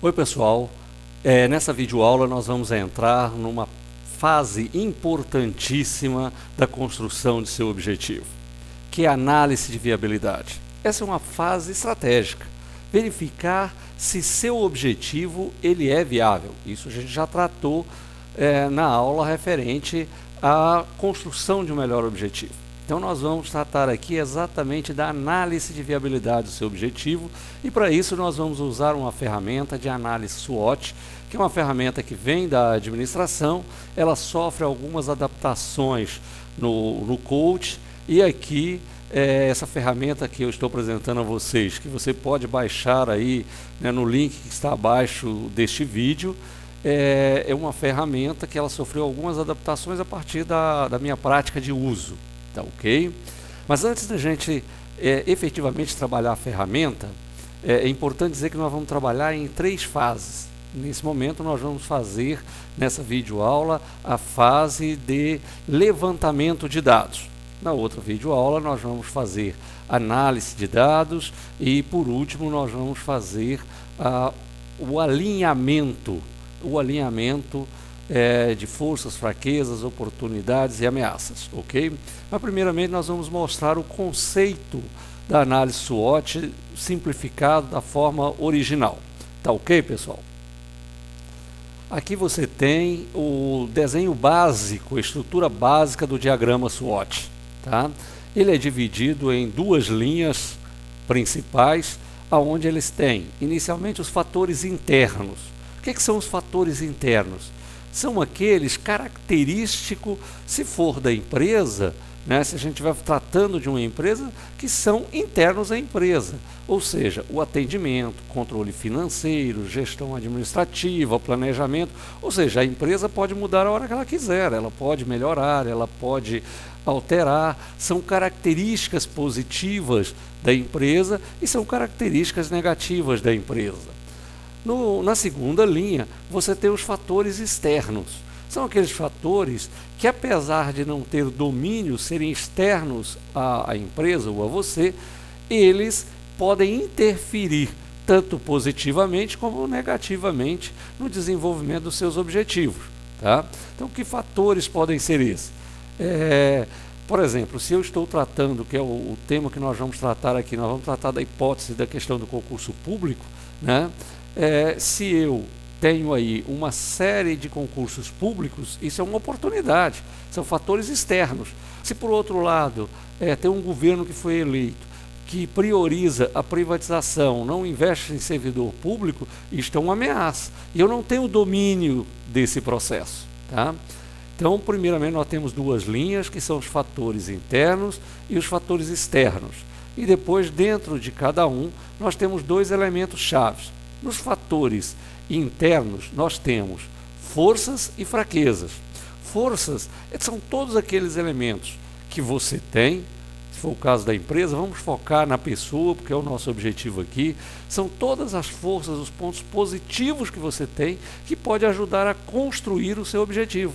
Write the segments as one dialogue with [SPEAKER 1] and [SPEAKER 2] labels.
[SPEAKER 1] Oi pessoal, nessa videoaula nós vamos entrar numa fase importantíssima da construção de seu objetivo, que é a análise de viabilidade. Essa é uma fase estratégica, verificar se seu objetivo ele é viável. Isso a gente já tratou na aula referente à construção de um melhor objetivo. Então nós vamos tratar aqui exatamente da análise de viabilidade do seu objetivo e para isso nós vamos usar uma ferramenta de análise SWOT, que é uma ferramenta que vem da administração, ela sofre algumas adaptações no coach e aqui essa ferramenta que eu estou apresentando a vocês, que você pode baixar aí no link que está abaixo deste vídeo, é uma ferramenta que ela sofreu algumas adaptações a partir da minha prática de uso. Tá, ok? Mas antes da gente efetivamente trabalhar a ferramenta, é importante dizer que nós vamos trabalhar em 3 fases. Nesse momento nós vamos fazer, nessa videoaula, a fase de levantamento de dados. Na outra videoaula nós vamos fazer análise de dados e, por último, nós vamos fazer o alinhamento de forças, fraquezas, oportunidades e ameaças, ok? Mas primeiramente nós vamos mostrar o conceito da análise SWOT simplificado da forma original. Tá ok, pessoal? Aqui você tem o desenho básico, a estrutura básica do diagrama SWOT, tá? Ele é dividido em 2 linhas principais, aonde eles têm inicialmente os fatores internos. O que são os fatores internos? São aqueles característicos, se for da empresa, se a gente estiver tratando de uma empresa, que são internos à empresa, ou seja, o atendimento, controle financeiro, gestão administrativa, planejamento, ou seja, a empresa pode mudar a hora que ela quiser, ela pode melhorar, ela pode alterar, são características positivas da empresa e são características negativas da empresa. Na segunda linha, você tem os fatores externos. São aqueles fatores que, apesar de não ter domínio, serem externos à empresa ou a você, eles podem interferir tanto positivamente como negativamente no desenvolvimento dos seus objetivos. Tá? Então, que fatores podem ser esses? Por exemplo, se eu estou tratando, que é o tema que nós vamos tratar aqui, nós vamos tratar da hipótese da questão do concurso público, se eu tenho aí uma série de concursos públicos, isso é uma oportunidade, são fatores externos. Se por outro lado tem um governo que foi eleito, que prioriza a privatização, não investe em servidor público, isto é uma ameaça, e eu não tenho domínio desse processo. Tá? Então, primeiramente nós temos 2 linhas, que são os fatores internos e os fatores externos. E depois, dentro de cada um, nós temos 2 elementos chaves. Nos fatores internos, nós temos forças e fraquezas. Forças são todos aqueles elementos que você tem, se for o caso da empresa, vamos focar na pessoa, porque é o nosso objetivo aqui. São todas as forças, os pontos positivos que você tem, que pode ajudar a construir o seu objetivo.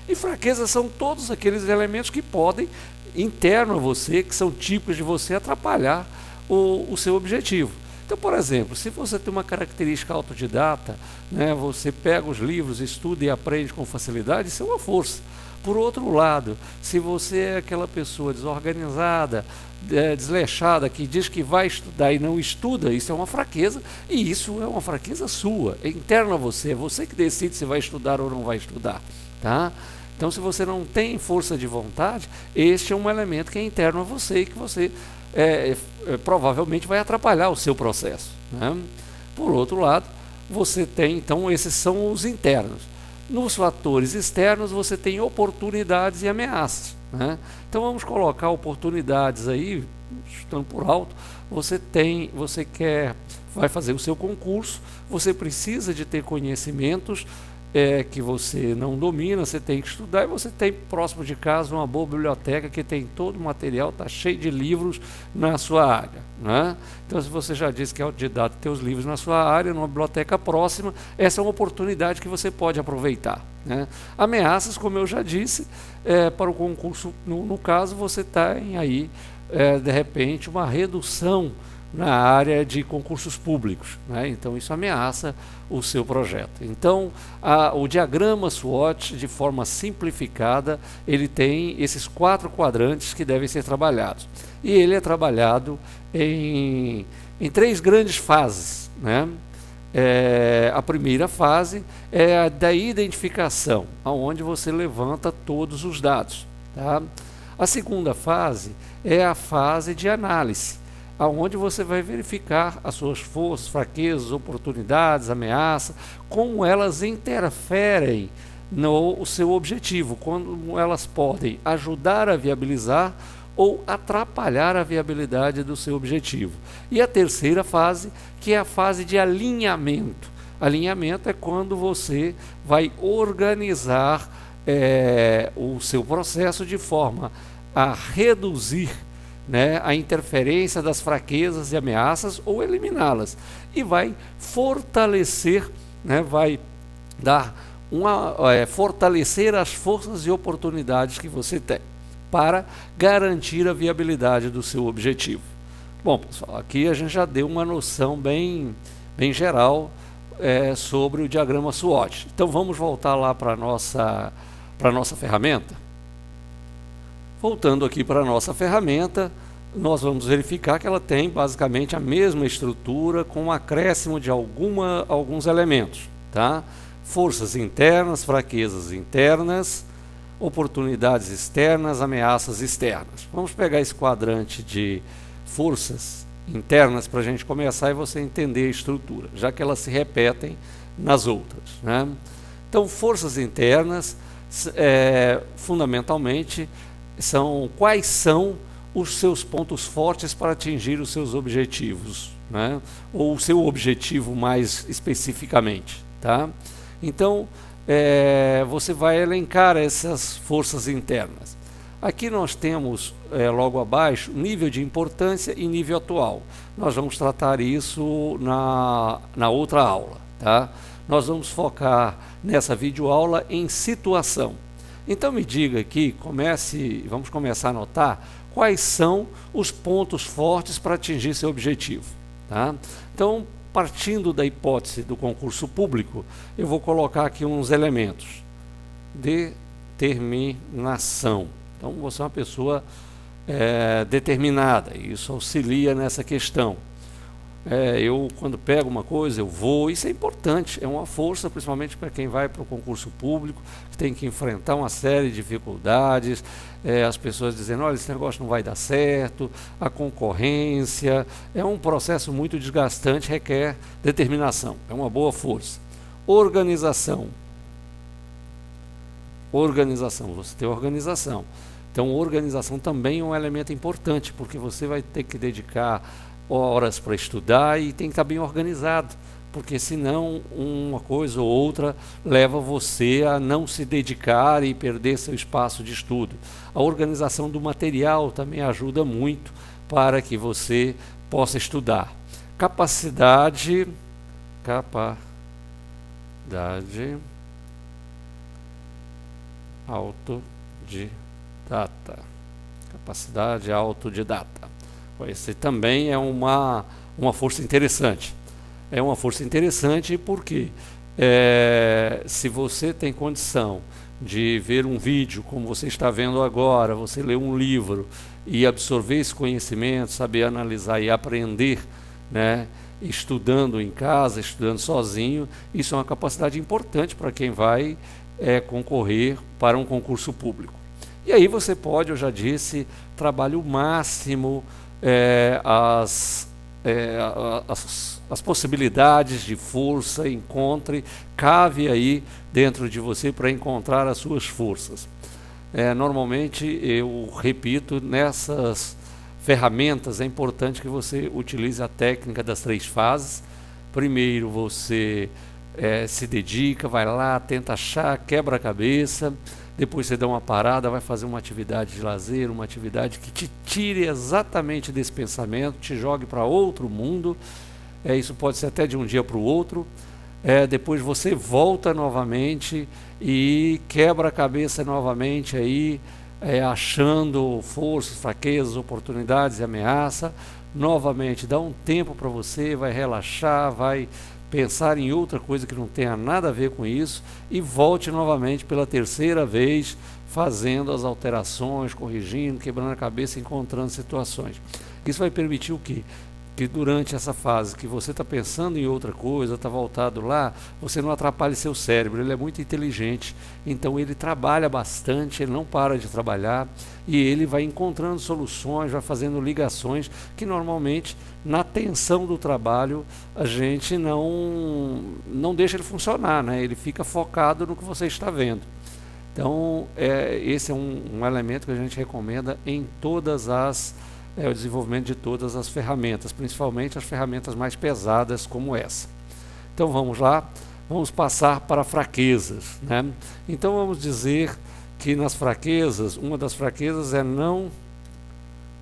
[SPEAKER 1] E fraquezas são todos aqueles elementos que podem, interno a você, que são típicos de você, atrapalhar o seu objetivo. Então, por exemplo, se você tem uma característica autodidata, você pega os livros, estuda e aprende com facilidade, isso é uma força. Por outro lado, se você é aquela pessoa desorganizada, desleixada, que diz que vai estudar e não estuda, isso é uma fraqueza, e isso é uma fraqueza sua, é interna a você, é você que decide se vai estudar ou não vai estudar. Tá? Então, se você não tem força de vontade, este é um elemento que é interno a você e que você provavelmente vai atrapalhar o seu processo. Por outro lado, você tem, então, esses são os internos. Nos fatores externos, você tem oportunidades e ameaças. Então, vamos colocar oportunidades aí, chutando por alto. Vai fazer o seu concurso, você precisa de ter conhecimentos que você não domina, você tem que estudar, e você tem próximo de casa uma boa biblioteca que tem todo o material, está cheio de livros na sua área. Então, se você já disse que é autodidata, ter os livros na sua área, numa biblioteca próxima, essa é uma oportunidade que você pode aproveitar. Ameaças, como eu já disse, para o concurso, no caso, você tem aí, de repente, uma redução na área de concursos públicos, né? Então isso ameaça o seu projeto. Então o diagrama SWOT, de forma simplificada, ele tem esses 4 quadrantes que devem ser trabalhados. E ele é trabalhado em 3 grandes fases, né? A primeira fase é a da identificação, onde você levanta todos os dados, tá? A segunda fase é a fase de análise, onde você vai verificar as suas forças, fraquezas, oportunidades, ameaças, como elas interferem no seu objetivo, como elas podem ajudar a viabilizar ou atrapalhar a viabilidade do seu objetivo. E a terceira fase, que é a fase de alinhamento. Alinhamento é quando você vai organizar o seu processo de forma a reduzir, né, a interferência das fraquezas e ameaças ou eliminá-las, e vai fortalecer, né, vai dar fortalecer as forças e oportunidades que você tem para garantir a viabilidade do seu objetivo. Bom, pessoal, aqui a gente já deu uma noção bem geral sobre o diagrama SWOT. Então vamos voltar lá para a nossa ferramenta. Voltando aqui para a nossa ferramenta, nós vamos verificar que ela tem basicamente a mesma estrutura, com um acréscimo de alguns elementos, tá? Forças internas, fraquezas internas, oportunidades externas, ameaças externas. Vamos pegar esse quadrante de forças internas para a gente começar e você entender a estrutura, já que elas se repetem nas outras, né? Então, forças internas, fundamentalmente, quais são os seus pontos fortes para atingir os seus objetivos, né? Ou o seu objetivo mais especificamente, tá? Então, você vai elencar essas forças internas. Aqui nós temos, logo abaixo, nível de importância e nível atual. Nós vamos tratar isso na outra aula, tá? Nós vamos focar nessa videoaula em situação. Então me diga aqui, vamos começar a anotar quais são os pontos fortes para atingir seu objetivo, tá? Então, partindo da hipótese do concurso público, eu vou colocar aqui uns elementos. Determinação. Então, você é uma pessoa determinada, e isso auxilia nessa questão. Eu, quando pego uma coisa, eu vou, isso é importante, é uma força, principalmente para quem vai para o concurso público, que tem que enfrentar uma série de dificuldades, as pessoas dizendo, olha, esse negócio não vai dar certo, a concorrência, é um processo muito desgastante, requer determinação, é uma boa força. Organização, você tem organização. Então, organização também é um elemento importante, porque você vai ter que dedicar horas para estudar e tem que estar bem organizado, porque senão uma coisa ou outra leva você a não se dedicar e perder seu espaço de estudo. A organização do material também ajuda muito para que você possa estudar. Capacidade autodidata. Capacidade autodidata. Esse também é uma força interessante. É uma força interessante porque se você tem condição de ver um vídeo, como você está vendo agora, você ler um livro e absorver esse conhecimento, saber analisar e aprender, né, estudando em casa, estudando sozinho, isso é uma capacidade importante para quem vai concorrer para um concurso público. E aí você pode, eu já disse, trabalhe o máximo as possibilidades de força, cave aí dentro de você para encontrar as suas forças. Normalmente, eu repito, nessas ferramentas é importante que você utilize a técnica das 3 fases. Primeiro você se dedica, vai lá, tenta achar, quebra a cabeça. Depois você dá uma parada, vai fazer uma atividade de lazer, uma atividade que te tire exatamente desse pensamento, te jogue para outro mundo. Isso pode ser até de um dia para o outro. Depois você volta novamente e quebra a cabeça novamente aí, achando forças, fraquezas, oportunidades e ameaça, novamente, dá um tempo para você, vai relaxar, vai pensar em outra coisa que não tenha nada a ver com isso e volte novamente pela terceira vez, fazendo as alterações, corrigindo, quebrando a cabeça, encontrando situações. Isso vai permitir o quê? Que durante essa fase que você está pensando em outra coisa, está voltado lá, você não atrapalhe seu cérebro. Ele é muito inteligente, então ele trabalha bastante, ele não para de trabalhar e ele vai encontrando soluções, vai fazendo ligações que normalmente na tensão do trabalho a gente não deixa ele funcionar, né? Ele fica focado no que você está vendo. Então esse é um elemento que a gente recomenda em todas as o desenvolvimento de todas as ferramentas, principalmente as ferramentas mais pesadas como essa. Então vamos lá, vamos passar para fraquezas, né? Então vamos dizer que nas fraquezas, uma das fraquezas é não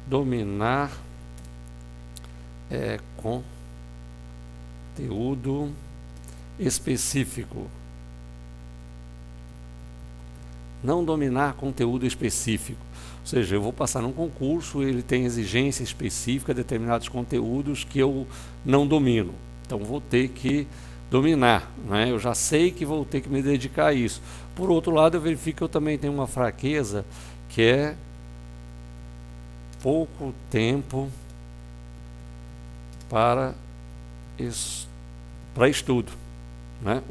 [SPEAKER 1] dominar conteúdo específico. Não dominar conteúdo específico. Ou seja, eu vou passar num concurso, ele tem exigência específica, determinados conteúdos que eu não domino. Então vou ter que dominar, né? Eu já sei que vou ter que me dedicar a isso. Por outro lado, eu verifico que eu também tenho uma fraqueza, que é pouco tempo para estudo, né?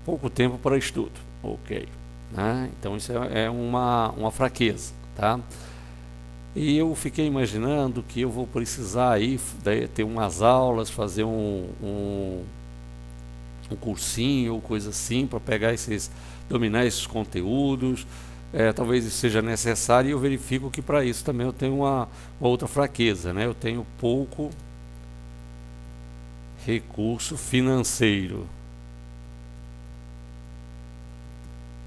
[SPEAKER 1] Pouco tempo para estudo, ok. Né? Então isso é uma fraqueza, tá? E eu fiquei imaginando que eu vou precisar aí ter umas aulas, fazer um cursinho ou coisa assim para dominar esses conteúdos. Talvez isso seja necessário e eu verifico que para isso também eu tenho uma outra fraqueza, né? Eu tenho pouco recurso financeiro.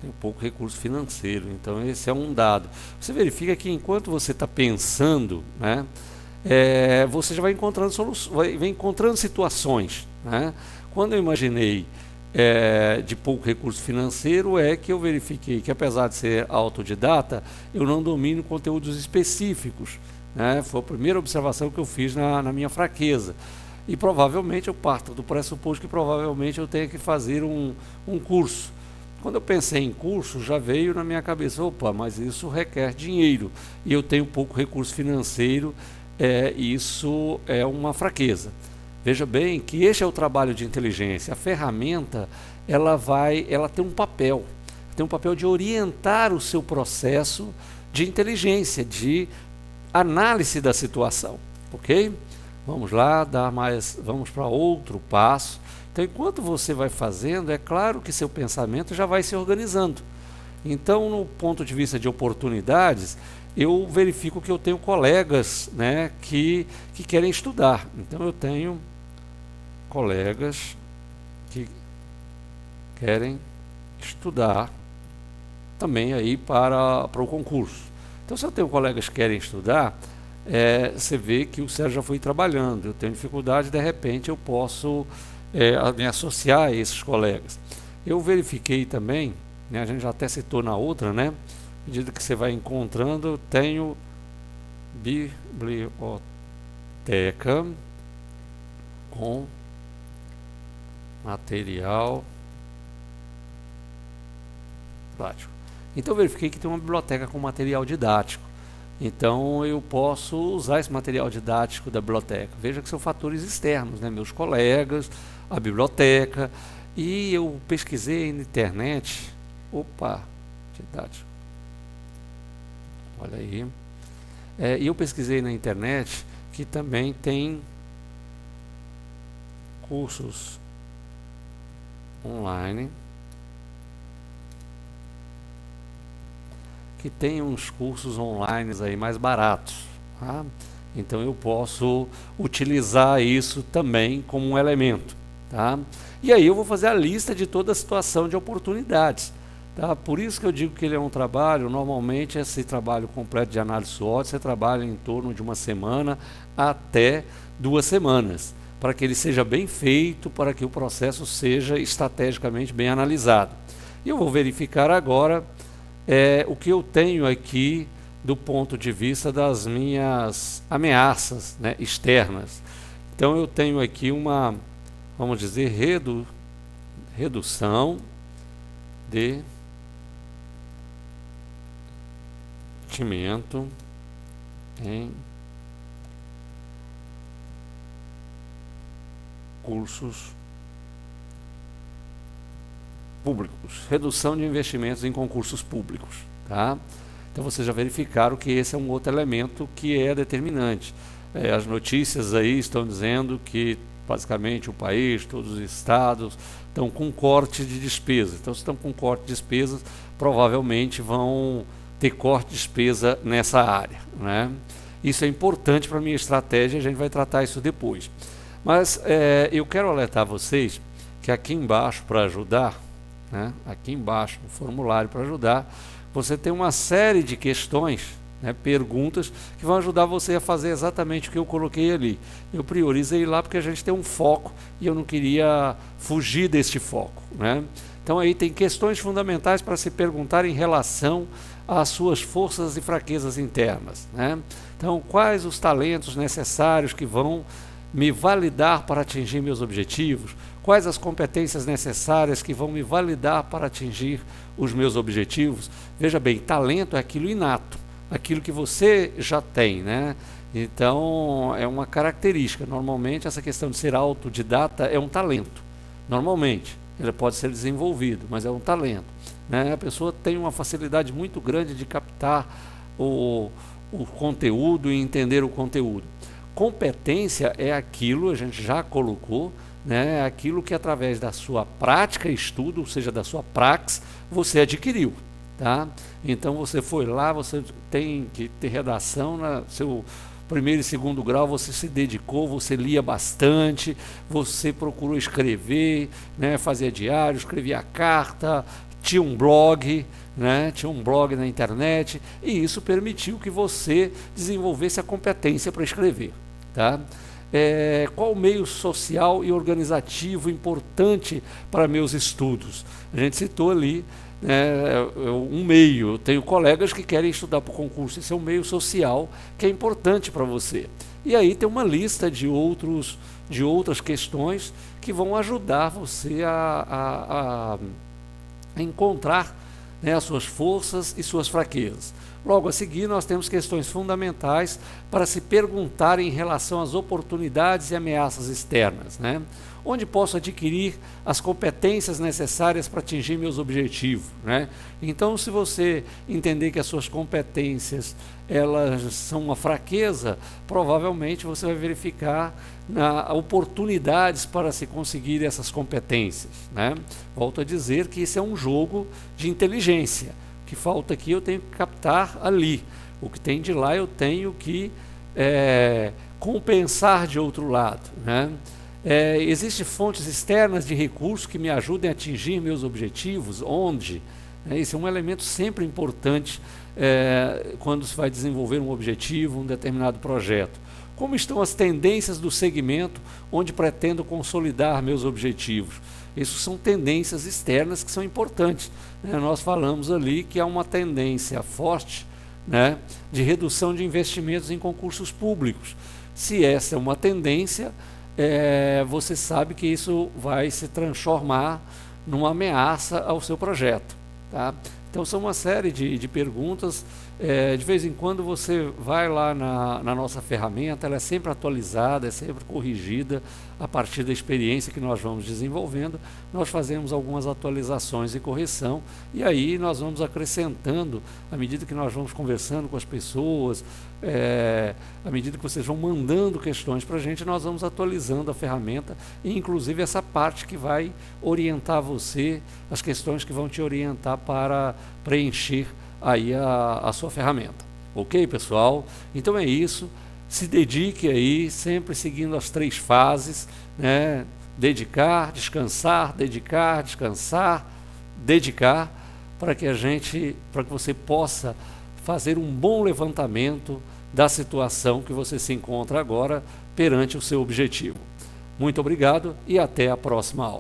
[SPEAKER 1] Tem pouco recurso financeiro, então esse é um dado. Você verifica que enquanto você está pensando, né, você já vai encontrando soluções, vai encontrando situações, né? Quando eu imaginei de pouco recurso financeiro, é que eu verifiquei que apesar de ser autodidata, eu não domino conteúdos específicos, né? Foi a primeira observação que eu fiz na minha fraqueza. E provavelmente eu parto do pressuposto que provavelmente eu tenha que fazer um curso. Quando eu pensei em curso, já veio na minha cabeça, opa, mas isso requer dinheiro e eu tenho pouco recurso financeiro, isso é uma fraqueza. Veja bem que este é o trabalho de inteligência. A ferramenta, ela tem um papel de orientar o seu processo de inteligência, de análise da situação, ok? Vamos lá, vamos para outro passo. Então, enquanto você vai fazendo, é claro que seu pensamento já vai se organizando. Então, no ponto de vista de oportunidades, eu verifico que eu tenho colegas, né, que querem estudar. Então, eu tenho colegas que querem estudar também aí para o concurso. Então, se eu tenho colegas que querem estudar, você vê que o Sérgio já foi trabalhando. Eu tenho dificuldade, de repente eu posso me associar a esses colegas. Eu verifiquei também, né, a gente já até citou na outra, né? À medida que você vai encontrando, eu tenho biblioteca com material didático. Então eu verifiquei que tem uma biblioteca com material didático. Então eu posso usar esse material didático da biblioteca. Veja que são fatores externos, né? Meus colegas, a biblioteca. E eu pesquisei na internet. Didático. Olha aí. E eu pesquisei na internet que também tem cursos online. Que tem uns cursos online aí mais baratos, tá? Então eu posso utilizar isso também como um elemento, tá? E aí eu vou fazer a lista de toda a situação de oportunidades, tá? Por isso que eu digo que ele é um trabalho, normalmente esse trabalho completo de análise SWOT, você trabalha em torno de uma semana até 2 semanas, para que ele seja bem feito, para que o processo seja estrategicamente bem analisado. E eu vou verificar agora o que eu tenho aqui do ponto de vista das minhas ameaças, né, externas. Então eu tenho aqui uma, vamos dizer, redução de investimento em concursos públicos, redução de investimentos em concursos públicos, tá? Então vocês já verificaram que esse é um outro elemento que é determinante. As notícias aí estão dizendo que basicamente o país, todos os estados estão com corte de despesas. Então se estão com corte de despesas, provavelmente vão ter corte de despesa nessa área, né? Isso é importante para a minha estratégia, a gente vai tratar isso depois. Mas eu quero alertar vocês que aqui embaixo, para ajudar, né, aqui embaixo no formulário para ajudar, você tem uma série de questões, né, perguntas que vão ajudar você a fazer exatamente o que eu coloquei ali. Eu priorizei lá porque a gente tem um foco e eu não queria fugir deste foco, né? Então aí tem questões fundamentais para se perguntar em relação às suas forças e fraquezas internas, né? Então quais os talentos necessários que vão me validar para atingir meus objetivos? Quais as competências necessárias que vão me validar para atingir os meus objetivos? Veja bem, talento é aquilo inato, aquilo que você já tem, né? Então é uma característica. Normalmente essa questão de ser autodidata é um talento. Normalmente ele pode ser desenvolvido, mas é um talento, né? A pessoa tem uma facilidade muito grande de captar o conteúdo e entender o conteúdo. Competência é aquilo, a gente já colocou, né, aquilo que através da sua prática e estudo, ou seja, da sua praxis, você adquiriu, tá? Então você foi lá, você tem que ter redação, no seu primeiro e segundo grau, você se dedicou, você lia bastante, você procurou escrever, né, fazia diário, escrevia carta, tinha um blog, né, tinha um blog na internet, e isso permitiu que você desenvolvesse a competência para escrever, tá? Qual o meio social e organizativo importante para meus estudos? A gente citou ali, um meio. Eu tenho colegas que querem estudar para o concurso, esse é um meio social que é importante para você. E aí tem uma lista de outras questões que vão ajudar você a encontrar, né, as suas forças e suas fraquezas. Logo a seguir, nós temos questões fundamentais para se perguntar em relação às oportunidades e ameaças externas, né? Onde posso adquirir as competências necessárias para atingir meus objetivos, né? Então, se você entender que as suas competências elas são uma fraqueza, provavelmente você vai verificar oportunidades para se conseguir essas competências, né? Volto a dizer que isso é um jogo de inteligência. O que falta aqui eu tenho que captar ali. O que tem de lá eu tenho que compensar de outro lado, né? Existem fontes externas de recursos que me ajudem a atingir meus objetivos? Onde? Esse é um elemento sempre importante quando se vai desenvolver um objetivo, um determinado projeto. Como estão as tendências do segmento onde pretendo consolidar meus objetivos? Isso são tendências externas que são importantes, né? Nós falamos ali que há uma tendência forte, né, de redução de investimentos em concursos públicos. Se essa é uma tendência, você sabe que isso vai se transformar numa ameaça ao seu projeto, tá? Então são uma série de perguntas. De vez em quando você vai lá na nossa ferramenta, ela é sempre atualizada, é sempre corrigida a partir da experiência que nós vamos desenvolvendo. Nós fazemos algumas atualizações e correção, e aí nós vamos acrescentando à medida que nós vamos conversando com as pessoas, à medida que vocês vão mandando questões para a gente, nós vamos atualizando a ferramenta, e inclusive essa parte que vai orientar você, as questões que vão te orientar para preencher aí a sua ferramenta. Ok, pessoal? Então é isso. Se dedique aí, sempre seguindo as 3 fases, né? Dedicar, descansar, dedicar, descansar, dedicar, para que você possa fazer um bom levantamento da situação que você se encontra agora perante o seu objetivo. Muito obrigado e até a próxima aula.